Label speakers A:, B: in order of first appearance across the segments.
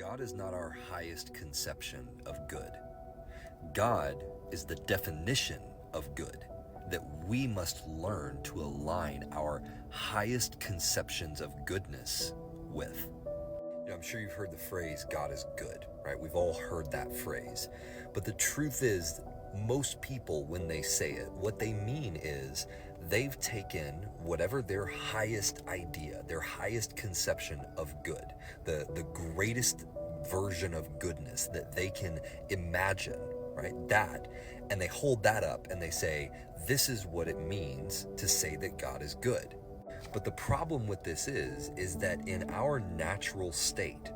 A: God is not our highest conception of good. God is the definition of good that we must learn to align our highest conceptions of goodness with. I'm sure you've heard the phrase, God is good, right? We've all heard that phrase. But the truth is, most people, when they say it, what they mean is they've taken whatever their highest idea, their highest conception of good, the greatest version of goodness that they can imagine, right? That, and they hold that up and they say, this is what it means to say that God is good. But the problem with this is that in our natural state,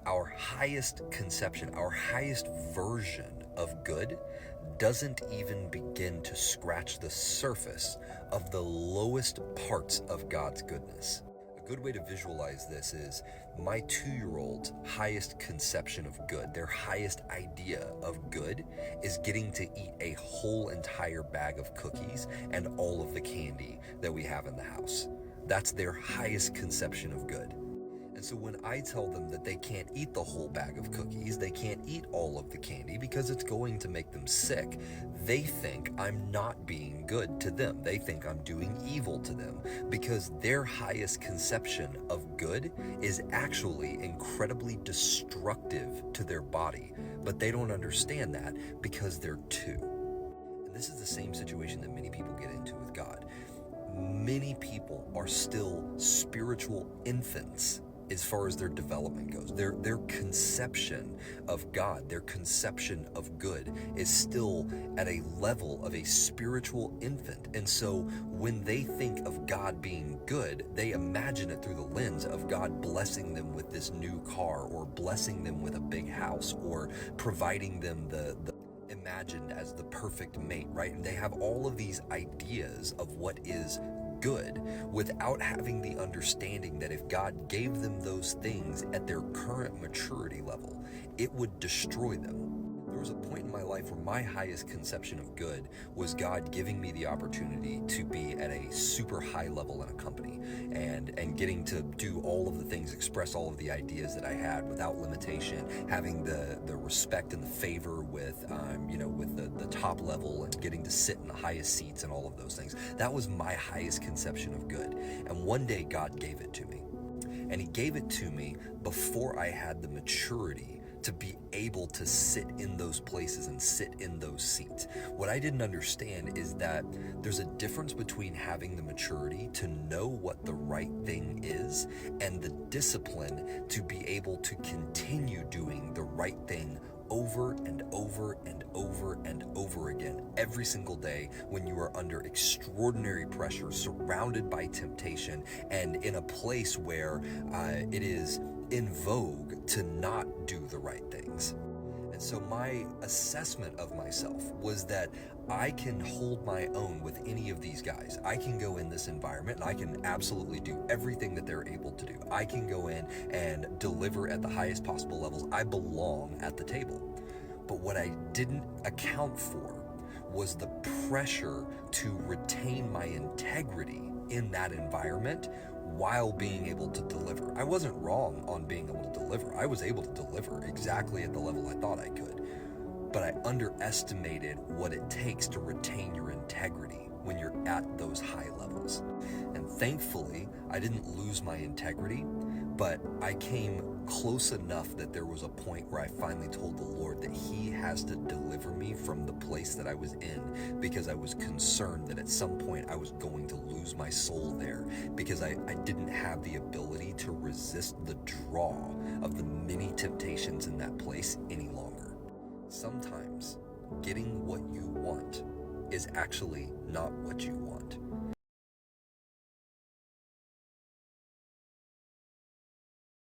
A: our highest conception, our highest version of good doesn't even begin to scratch the surface of the lowest parts of God's goodness. A good way to visualize this is my 2-year-old's highest conception of good, their highest idea of good, is getting to eat a whole entire bag of cookies and all of the candy that we have in the house. That's their highest conception of good. And so when I tell them that they can't eat the whole bag of cookies, they can't eat all of the candy because it's going to make them sick, they think I'm not being good to them. They think I'm doing evil to them because their highest conception of good is actually incredibly destructive to their body. But they don't understand that because they're 2. And this is the same situation that many people get into with God. Many people are still spiritual infants as far as their development goes. Their conception of God, their conception of good is still at a level of a spiritual infant. And so when they think of God being good, they imagine it through the lens of God blessing them with this new car or blessing them with a big house or providing them the imagined as the perfect mate, right? And they have all of these ideas of what is good without having the understanding that if God gave them those things at their current maturity level, it would destroy them. There was a point in my life where my highest conception of good was God giving me the opportunity to be at a super high level in a company and getting to do all of the things, express all of the ideas that I had without limitation, having the respect and the favor with the top level and getting to sit in the highest seats and all of those things. That was my highest conception of good. And one day God gave it to me. And he gave it to me before I had the maturity to be able to sit in those places and sit in those seats. What I didn't understand is that there's a difference between having the maturity to know what the right thing is and the discipline to be able to continue doing the right thing over and over and over and over again every single day when you are under extraordinary pressure, surrounded by temptation, and in a place where it is in vogue to not do the right things. And so my assessment of myself was that I can hold my own with any of these guys. I can go in this environment and I can absolutely do everything that they're able to do. I can go in and deliver at the highest possible levels. I belong at the table. But what I didn't account for was the pressure to retain my integrity in that environment while being able to deliver. I wasn't wrong on being able to deliver. I was able to deliver exactly at the level I thought I could. But I underestimated what it takes to retain your integrity when you're at those high levels. And thankfully, I didn't lose my integrity, but I came close enough that there was a point where I finally told the Lord that he has to deliver me from the place that I was in, because I was concerned that at some point I was going to lose my soul there, because I didn't have the ability to resist the draw of the many temptations in that place any longer. Sometimes getting what you want is actually not what you want.